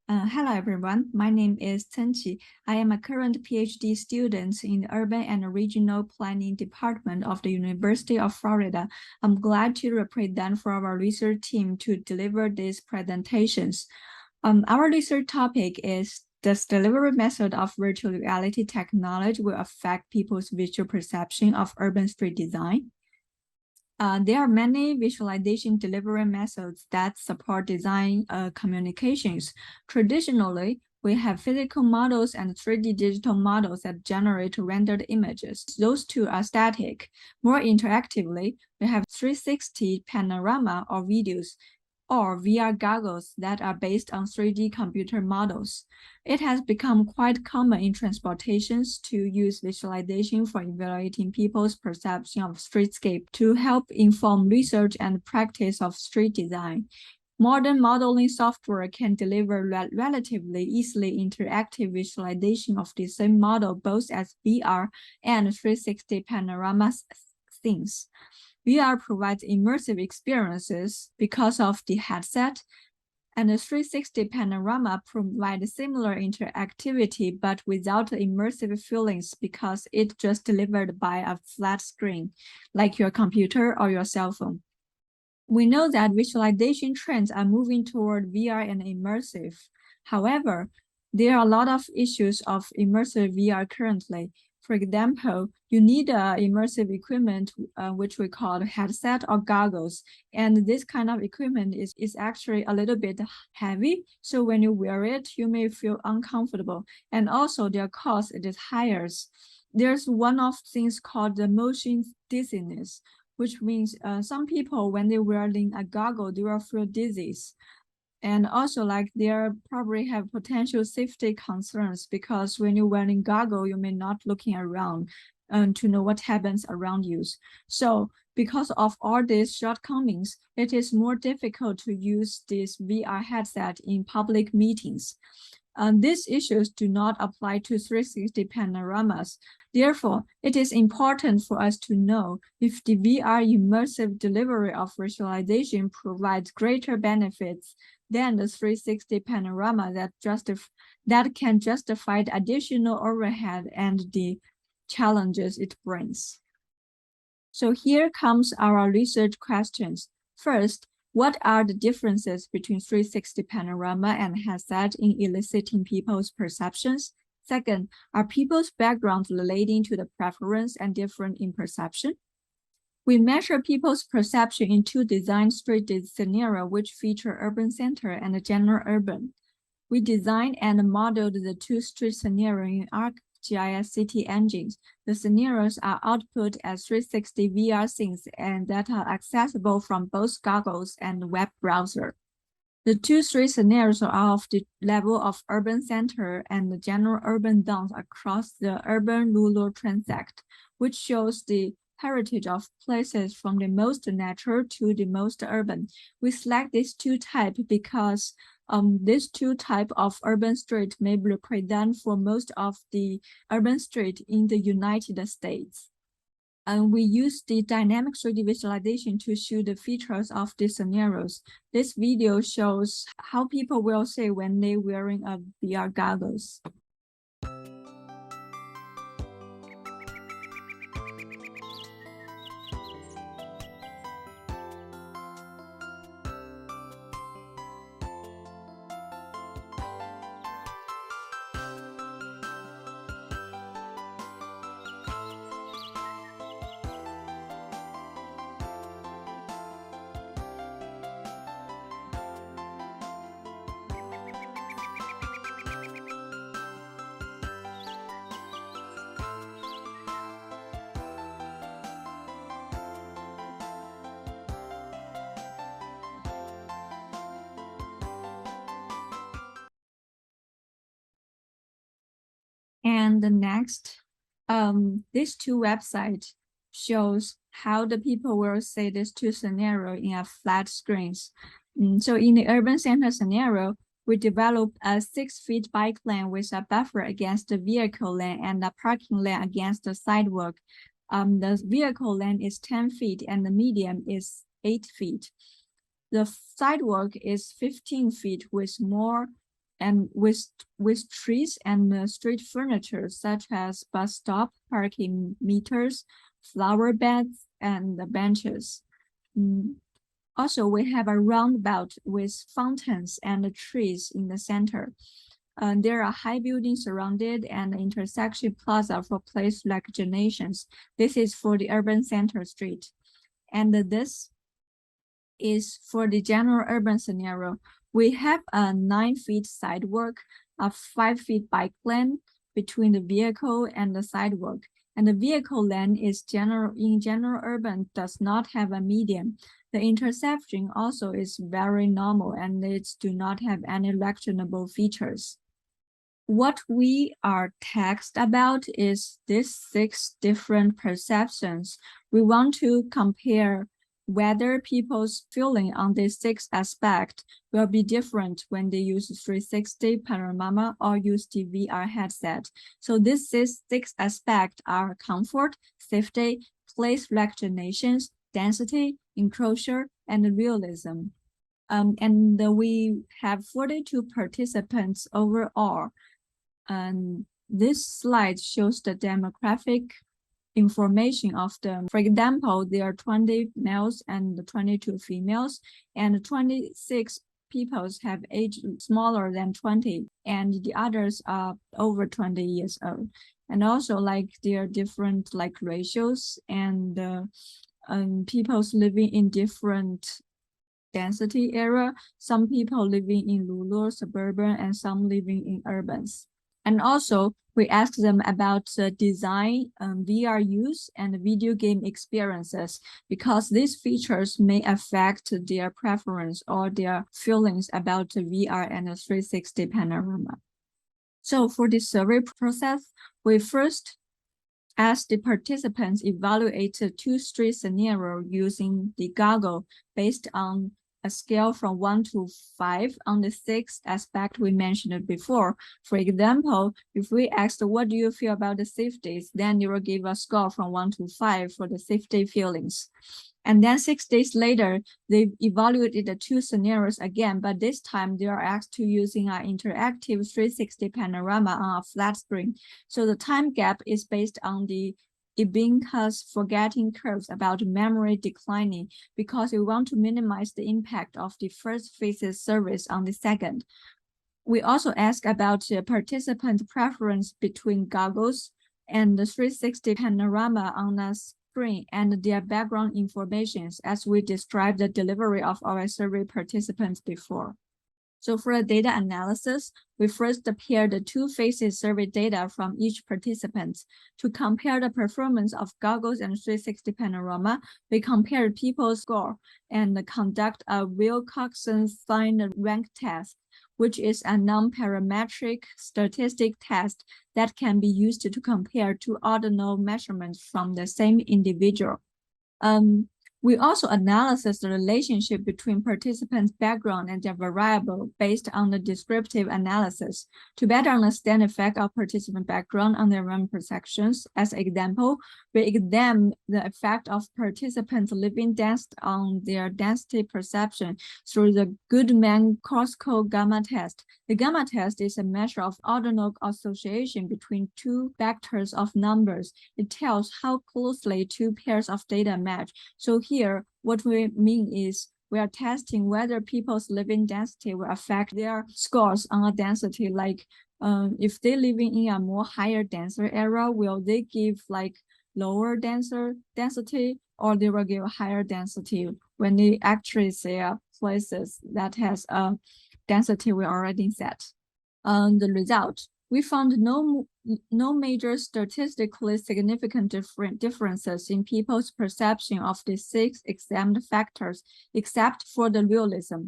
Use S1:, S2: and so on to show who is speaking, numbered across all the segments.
S1: Hello everyone, my name is Cenqi. I am a current PhD student in the Urban and Regional Planning Department of the University of Florida. I'm glad to represent for our research team to deliver these presentations. Our research topic is does delivery method of virtual reality technology will affect people's visual perception of urban street design? There are many visualization delivery methods that support design communications. Traditionally, we have physical models and 3D digital models that generate rendered images. Those two are static. More interactively, we have 360 panorama or videos or VR goggles that are based on 3D computer models. It has become quite common in transportations to use visualization for evaluating people's perception of streetscape to help inform research and practice of street design. Modern modeling software can deliver relatively easily interactive visualization of the same model both as VR and 360 panorama scenes. VR provides immersive experiences because of the headset, and the 360 panorama provides similar interactivity but without immersive feelings because it's just delivered by a flat screen, like your computer or your cell phone. We know that visualization trends are moving toward VR and immersive. However, there are a lot of issues of immersive VR currently. For example, you need immersive equipment, which we call headset or goggles. And this kind of equipment is actually a little bit heavy. So when you wear it, you may feel uncomfortable. And also their cost is higher. There's one of things called the motion dizziness, which means some people, when they're wearing a goggle, they will feel dizzy. And also, like, they probably have potential safety concerns because when you're wearing goggle, you may not looking around to know what happens around you. So because of all these shortcomings, it is more difficult to use this VR headset in public meetings. These issues do not apply to 360 panoramas. Therefore, it is important for us to know if the VR immersive delivery of visualization provides greater benefits than the 360 panorama that can justify the additional overhead and the challenges it brings. So here comes our research questions. First, what are the differences between 360 panorama and headset in eliciting people's perceptions? Second, are people's backgrounds relating to the preference and different in perception? We measure people's perception in two design street scenarios which feature urban center and general urban. We designed and modeled the two street scenarios in ArcGIS city engines. The scenarios are output as 360 VR scenes and that are accessible from both goggles and web browser. The two street scenarios are of the level of urban center and the general urban zones across the urban-rural transect, which shows the heritage of places from the most natural to the most urban. We select these two types because these two types of urban street may represent for most of the urban street in the United States. And we use the dynamic 3D visualization to show the features of these scenarios. This video shows how people will say when they're wearing a VR goggles. And the next, these two websites shows how the people will say these two scenarios in a flat screens. So in the urban center scenario, we developed a 6 feet bike lane with a buffer against the vehicle lane and a parking lane against the sidewalk. The vehicle lane is 10 feet and the median is 8 feet. The sidewalk is 15 feet with more and with trees and street furniture such as bus stop, parking meters, flower beds, and the benches. Also, we have a roundabout with fountains and trees in the center. There are high buildings surrounded and an intersection plaza for place recognitions. This is for the urban center street. And this is for the general urban scenario. We have a 9 feet sidewalk, a 5 feet bike lane between the vehicle and the sidewalk. And the vehicle lane is in general urban does not have a median. The intersection also is very normal and it do not have any actionable features. What we are text about is these 6 different perceptions. We want to compare whether people's feeling on these 6 aspects will be different when they use 360 panorama or use the VR headset. So these 6 aspects are comfort, safety, place recognitions, density, enclosure, and realism. And we have 42 participants overall. And this slide shows the demographic information of them. For example, there are 20 males and 22 females, and 26 people have age smaller than 20, and the others are over 20 years old. And also, like, there are different like ratios and people's living in different density area. Some people living in rural, suburban, and some living in urbans. And also, we asked them about design, VR use, and video game experiences, because these features may affect their preference or their feelings about the VR and the 360 panorama. So for the survey process, we first asked the participants evaluate 2 street scenarios using the goggle based on a scale from 1 to 5 on the 6 aspect we mentioned before. For example, if we asked, what do you feel about the safeties? Then you will give a score from 1 to 5 for the safety feelings. And then 6 days later, they evaluated the 2 scenarios again, but this time they are asked to using an interactive 360 panorama on a flat screen. So the time gap is based on the Ibinca's forgetting curves about memory declining, because we want to minimize the impact of the first phase's service on the second. We also ask about the participant preference between goggles and the 360 panorama on a screen and their background information, as we described the delivery of our survey participants before. So for the data analysis, we first paired the 2 phases survey data from each participant. To compare the performance of goggles and 360 panorama, we compared people's score and conduct a Wilcoxon-signed rank test, which is a non-parametric statistic test that can be used to compare 2 ordinal measurements from the same individual. We also analyzed the relationship between participants' background and their variable based on the descriptive analysis. To better understand the effect of participant background on their environment perceptions, as an example, we examined the effect of participants' living density on their density perception through the Goodman-Crosco gamma test. The gamma test is a measure of ordinal association between 2 vectors of numbers. It tells how closely 2 pairs of data match. So here, what we mean is we are testing whether people's living density will affect their scores on a density. Like if they're living in a more higher denser area, will they give like lower density, or they will give higher density when they actually say places that has a density we already set. The result, we found no major statistically significant differences in people's perception of the 6 examined factors, except for the realism.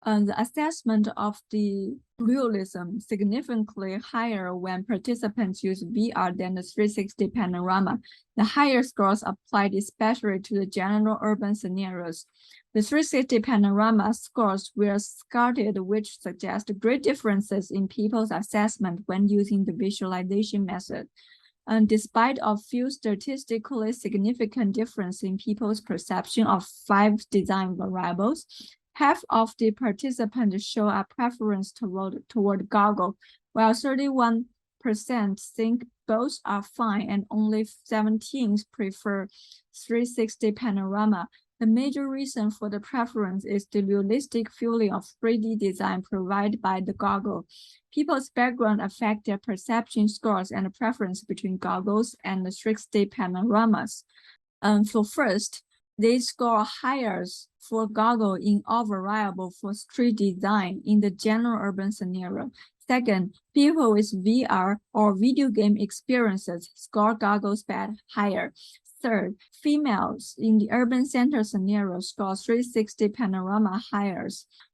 S1: The assessment of the realism significantly higher when participants use VR than the 360 panorama. The higher scores applied especially to the general urban scenarios. The 360 panorama scores were scattered, which suggest great differences in people's assessment when using the visualization method. And despite a few statistically significant differences in people's perception of 5 design variables, Half of the participants show a preference toward goggle, while 31% think both are fine and only 17% prefer 360 panorama. The major reason for the preference is the realistic feeling of 3D design provided by the goggle. People's background affect their perception scores and preference between goggles and the 360 panoramas. So first, they score higher for goggle in all variable for street design in the general urban scenario. Second, people with VR or video game experiences score goggles higher. Third, females in the urban center scenario score 360 panorama higher,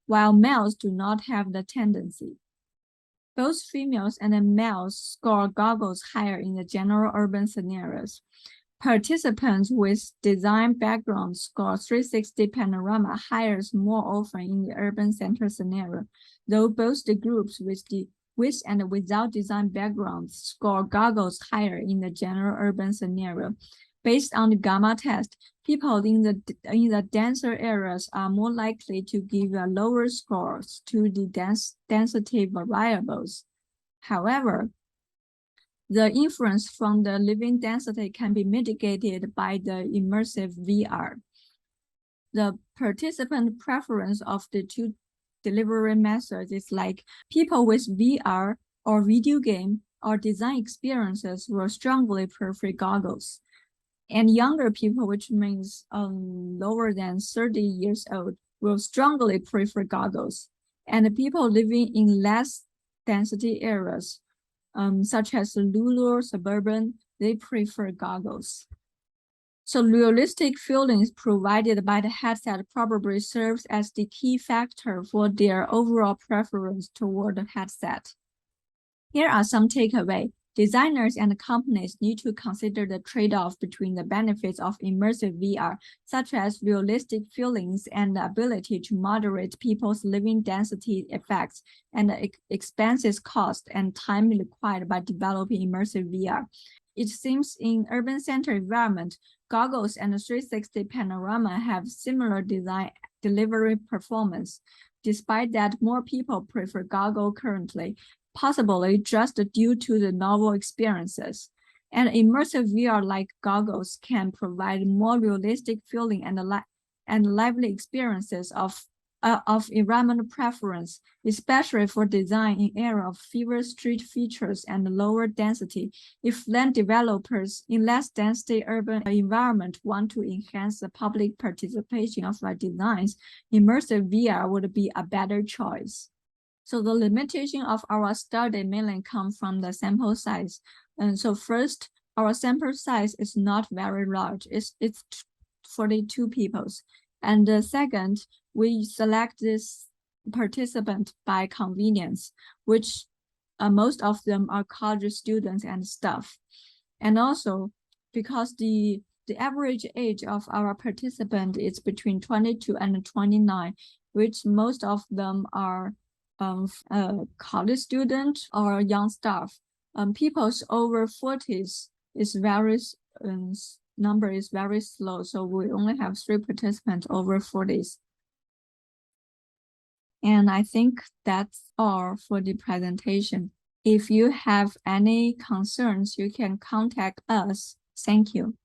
S1: while males do not have the tendency. Both females and males score goggles higher in the general urban scenarios. Participants with design backgrounds score 360 panorama higher more often in the urban center scenario, though both the groups with and without design backgrounds score goggles higher in the general urban scenario. Based on the gamma test, people in the denser areas are more likely to give lower scores to the density variables. However, the inference from the living density can be mitigated by the immersive VR. The participant preference of the two delivery methods is like people with VR or video game or design experiences will strongly prefer goggles. And younger people, which means lower than 30 years old, will strongly prefer goggles. And people living in less density areas, such as rural, suburban, they prefer goggles. So realistic feelings provided by the headset probably serves as the key factor for their overall preference toward the headset. Here are some takeaways. Designers and companies need to consider the trade-off between the benefits of immersive VR, such as realistic feelings and the ability to moderate people's living density effects, and the expenses, cost, and time required by developing immersive VR. It seems in urban center environment, goggles and 360 panorama have similar design delivery performance. Despite that, more people prefer goggles currently, possibly just due to the novel experiences. And immersive VR-like goggles can provide more realistic feeling and lively experiences of environmental preference, especially for design in area of fewer street features and lower density. If land developers in less density urban environment want to enhance the public participation of their designs, immersive VR would be a better choice. So the limitation of our study mainly comes from the sample size. And so first, our sample size is not very large. It's 42 people. And second, we select this participant by convenience, which most of them are college students and staff. And also because the average age of our participant is between 22 and 29, which most of them are college student or young staff. People's over 40s is very number is very slow, so we only have 3 participants over 40s. And I think that's all for the presentation. If you have any concerns, you can contact us. Thank you.